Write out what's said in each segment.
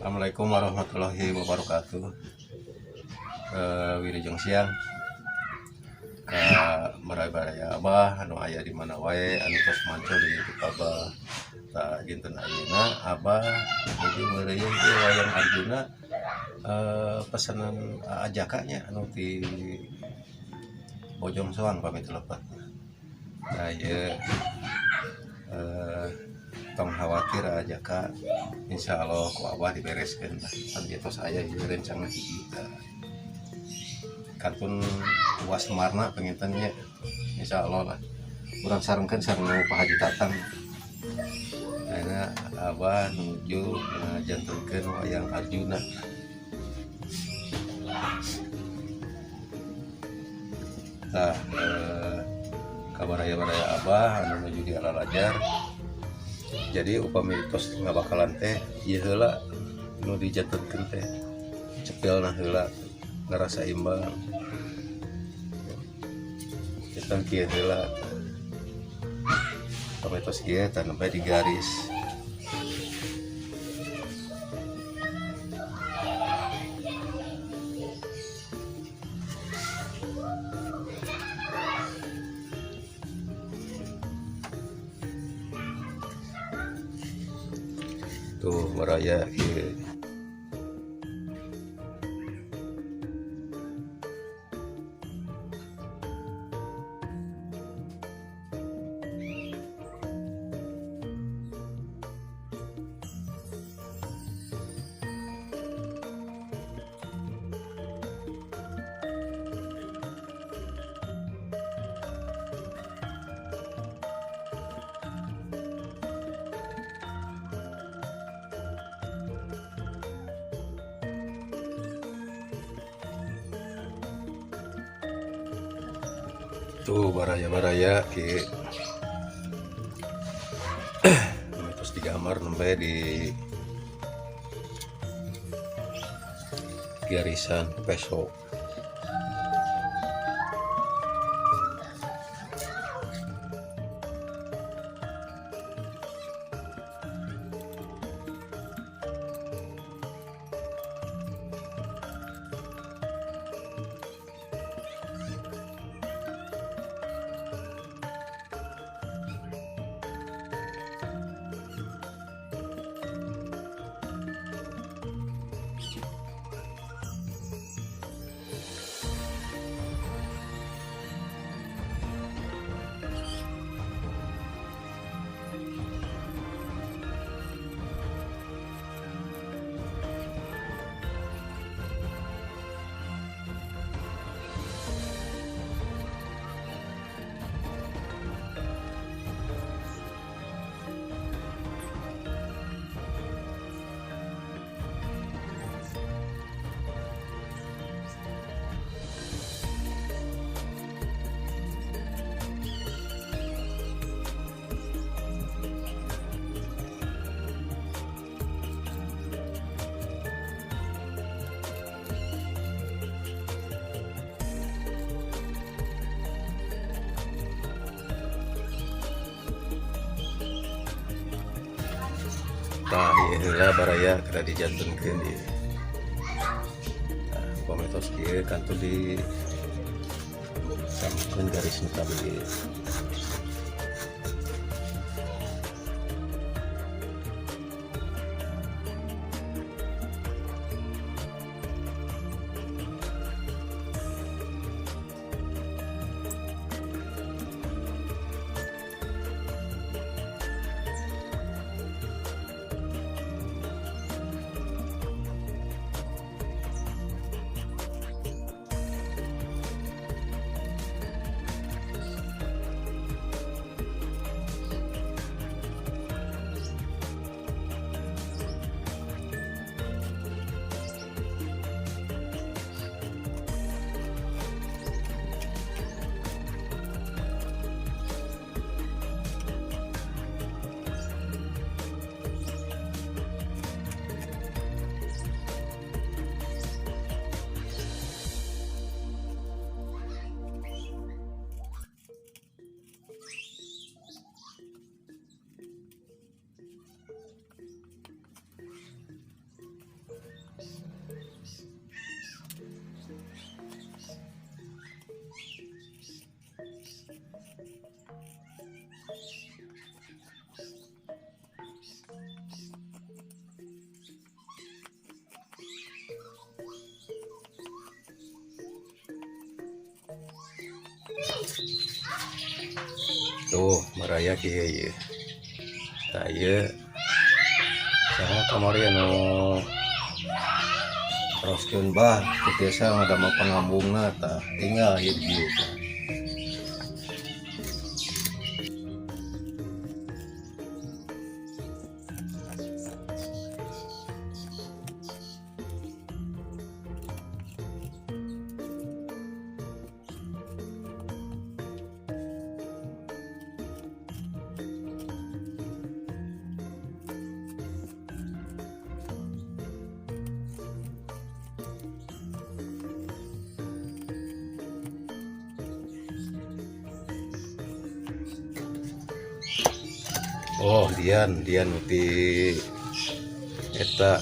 Assalamualaikum warahmatullahi wabarakatuh. Wilujeng siang baraya Abah anu aya di mana wae anu tos manco di YouTube Abah. Tak jinten ayeuna Abah jadi ngeureuyeuh teh wayang Arjuna pesanan ajakanya anu ti Bojong Soang pamit lepat. Nah ieu tong khawatir aja kak, insya Allah ku Abah dibereskan lah. Kan itu saya rencana hiji kantun Uwas Semarna pengintennya, insya Allah lah. Kurang sarengkan sareng Pak Haji Tatang. Karena Abah nuju ngajantunkeun wayang Arjuna. Nah, kabaraya-baraya Abah anu nuju di Alalajar. Jadi upami tos nggak bakalan teh ieu heula nu dijatuhkeun teh cepelna heula ngerasa imbang kita kieu heula upami tos kieu teh nembe di garis tuh meraya kieu. Tuh baraya-baraya ki terus digambar nembe di garisan peso. Nah, inilah baraya kada dijantunkeun di kometos kieu kantu di sampeun garis nu kabeh. tuh meraya kieu ye saya sama kamari anu teruskeun bah biasa ngadamel pangambungna tah tinggal ieu dieu. Oh, Dian uti eta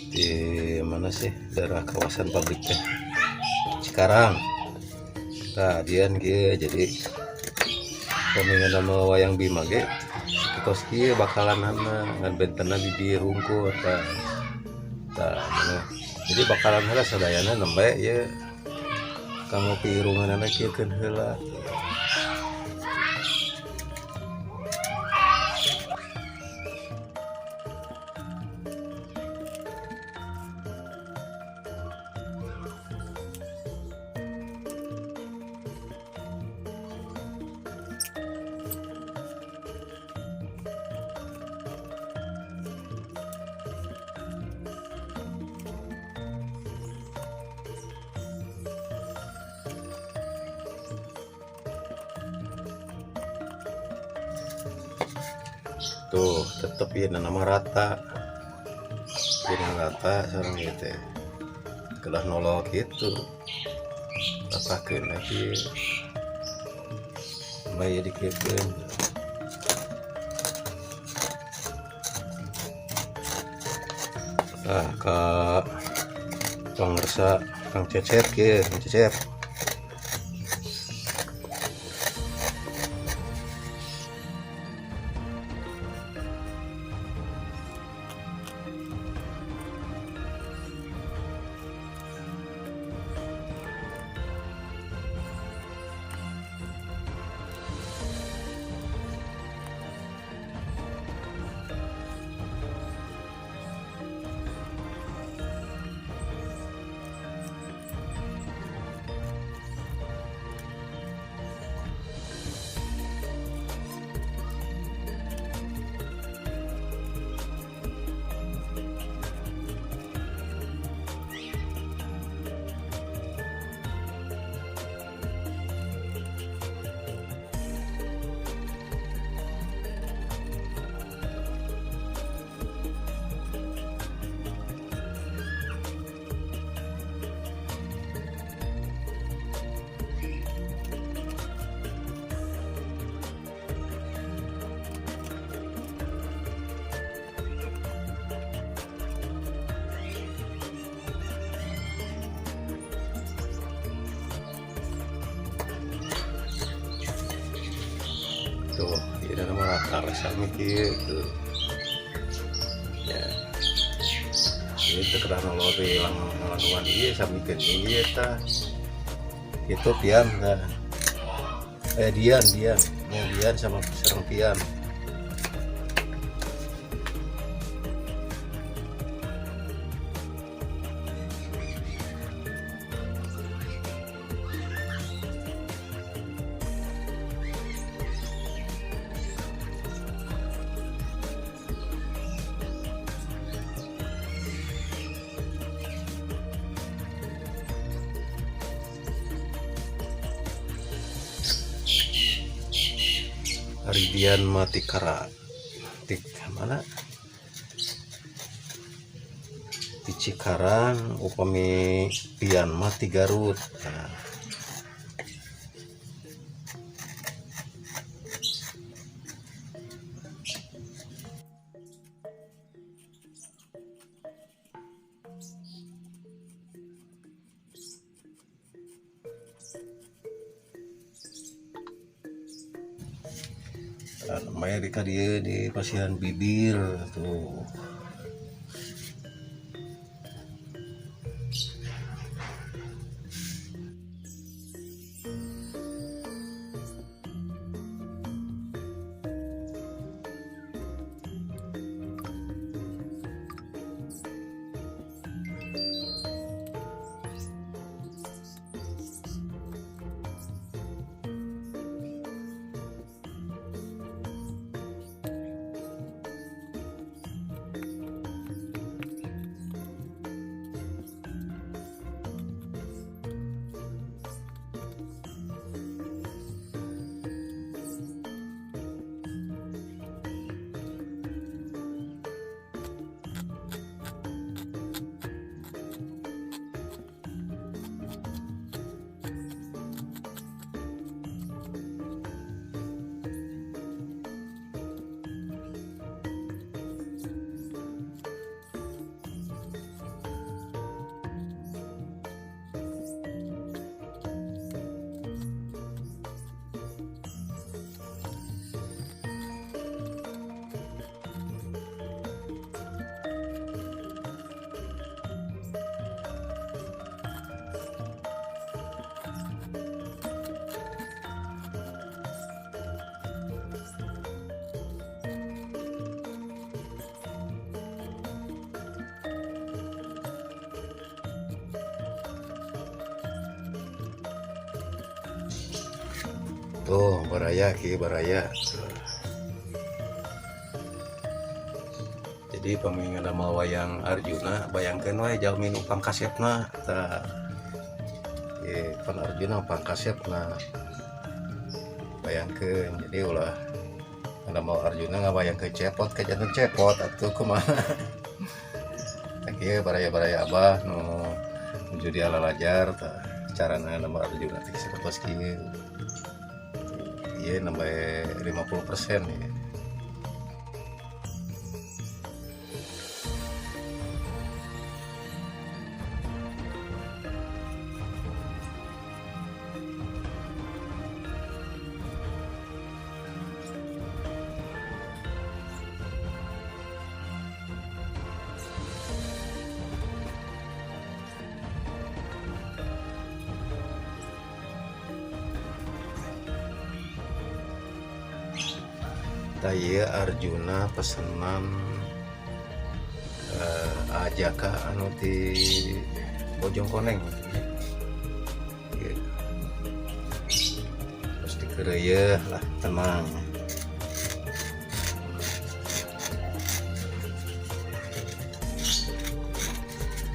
di mana sih daerah kawasan pabrik teh Cikarang. Nah, Dian ge jadi pemingan nama wayang Bima ge kitos kieu bakalan ngan bentena di dieu hungkul tah mana. Jadi bakalan heula sadayana nembe ye kanggo pirunganna kieukeun heula. Tuh tetep ya nama rata sareng ieu teh kelah nolok gitu ratakeun lagi bae dikeun. Ka pangarsa Kang Cecep kieu Kang Cecep. Tuh ieu nama rata sami kieu tuh ya ieu teh kedah nolobe lawan ieu samikeun ieu tah kitu pian tah Dian sama sareng pian. Ridian mati kara tik mana di Cikarang upami pian mati Garut. Nah, namanya dia di pasihan bibir tuh. tuh baraya ki baraya. Jadi pamingan nama wayang Arjuna bayangkeun wae jalmi nu pangkasepna tah pan Arjuna pangkasepna bayangkeun. Jadi ulah nama Arjuna ngabayangkeun cepot ke janten cepot atuh kumaha. Kieu baraya-baraya Abah nu menuju di alalajar tah carana nama Arjuna teh sapertos kieu. Ieu nambah 50% ya. Taya Arjuna pesenan ajaka anu di Bojongkoneng ya. Terus dikeureuyeun lah tenang.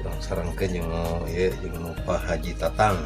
Kurang sarengkeun jeung ieu jeung Pak Haji Tatang.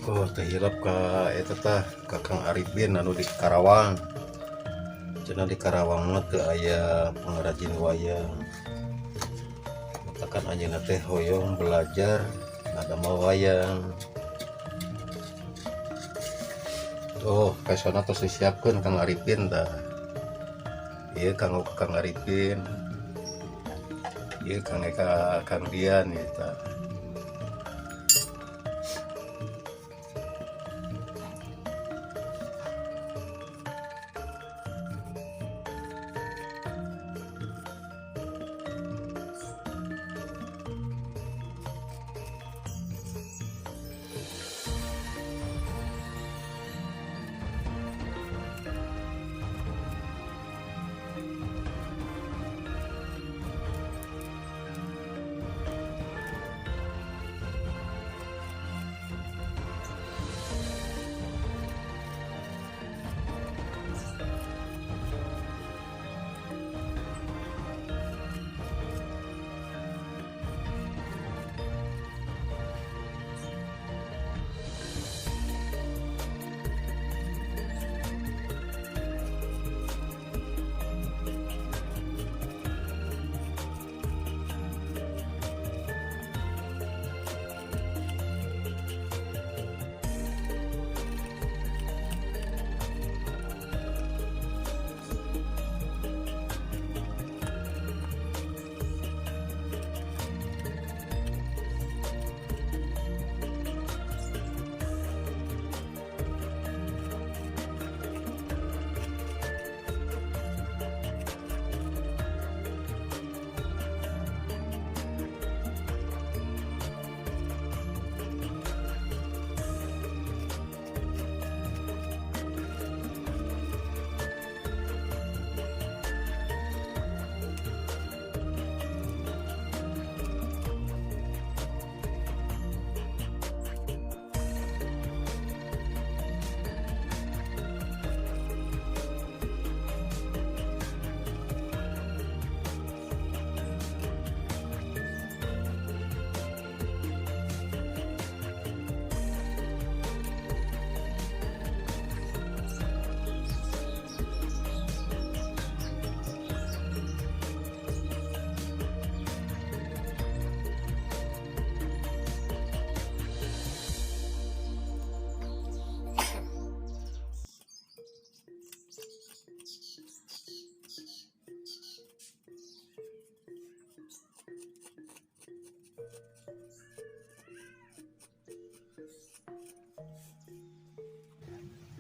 Oh, teh hilap ka eta tah Kakang Arifin anu di Karawang. Cenah di Karawang mah teu aya pengrajin wayang. Matakan anjeunna teh hoyong belajar ngadamel wayang. Oh pesona terus disiapkan Kang Arifin dah. Iya Kang Arifin, iya Kang Eka, Kang Dian ya.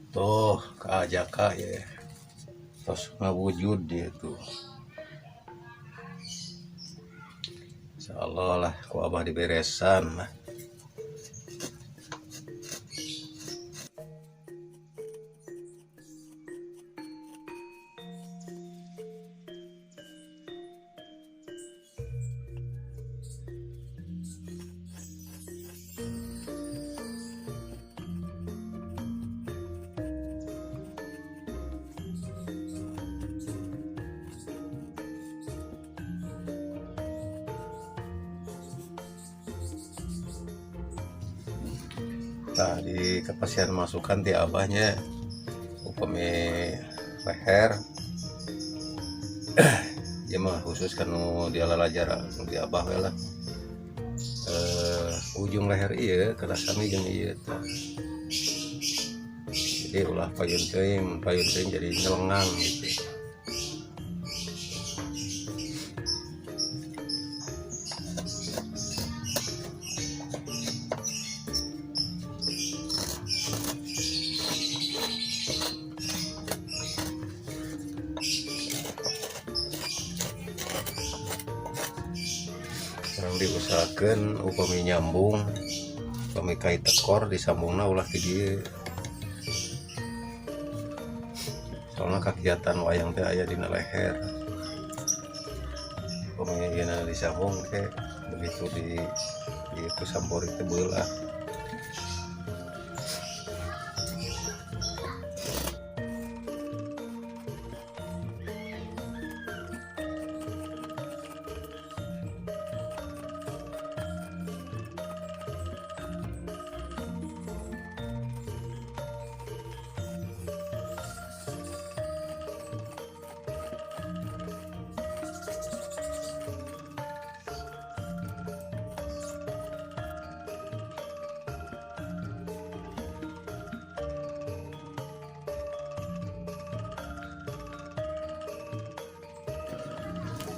Tuh Kak Jaka ya, terus ngawujud dia tuh. Insyaallah lah ku abah diberesan lah. Tadi kepastian masukan ti abahnya upami leher ya mah khusus kan dia lalajara di abah we lah. Ujung leher iya kena sami jeung ieu tah. Jadi ulah payun teuing jadi nyelengang gitu. Sekarang diusahakan upami nyambung upami kait tekor disambungna ulah ti dieu. Soalnya kegiatan wayang teh aya dina leher. Upami dina disambung teh begitu di itu sampori teh beulah.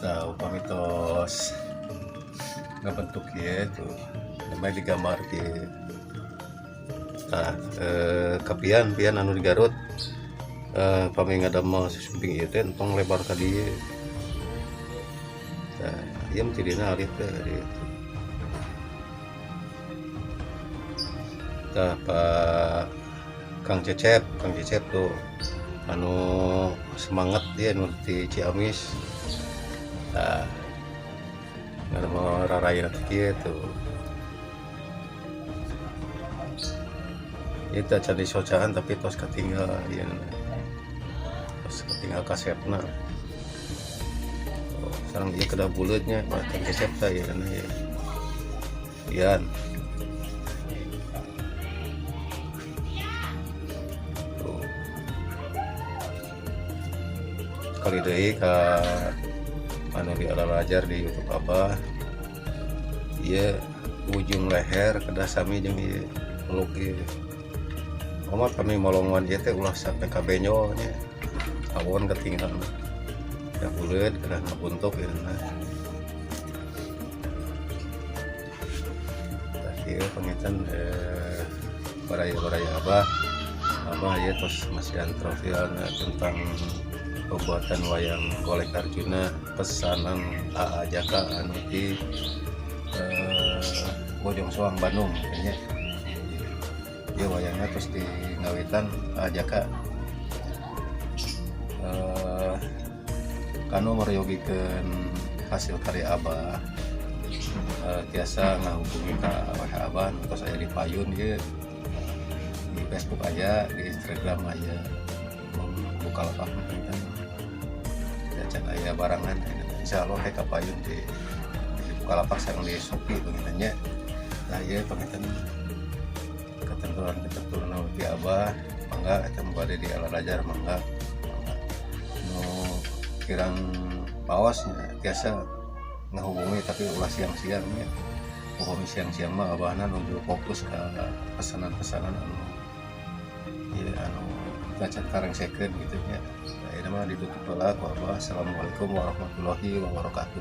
Tahu pamitos ngabentuk ya itu namanya digambar di nah kapian pian anu di Garut pami ngadamel sumping ieu teh entong lebar ka dieu nah ieu mah tidina alih teh dieu tah Pak Kang Cecep tuh anu semangat dia anu di Ciamis nah nggak mau rarain gitu itu cari socahan tapi tos ketinggal ya tos ketinggal kasetna sekarang dia kena bulutnya bahkan Cecep saya karena ya Ian sekali deh ke anu di Al-Ajar di YouTube apa iya ujung leher kedah sami jeung ieu meluk ieu amat kami molongan ieu teh ulah sampai ka benyonya awon ketinggalan ya buleut kedah ngabuntuk ieu nah ieu pangitan baraya abah ieu tos masih antrofial tentang pembuatan wayang Golek Arjuna pesanan AA Jaka anu di Bojong Soang Bandung kayaknya dia wayangnya terus di ngawitan AA Jaka kanu mereyogikeun hasil karya Abah tiasa ngahubungi ka Abah terus aya di payun dia di Facebook aja di Instagram aja Bukalapak kan cek aya barangan insya Allah kayak kapayun di Bukalapak sareng di Shopee pengintannya nah ieu pengintan ketentuan di Abah mangga eta bade di Al-Ajar mangga nu kirang pawasnya biasa ngahubungi tapi ulah siang-siang ya pokoknya siang-siang mah Abahna nuju fokus ke pesanan-pesanan anu ieu anu baca karang second gitu ya. Nah, ini mah ditutup lah. Assalamualaikum warahmatullahi wabarakatuh.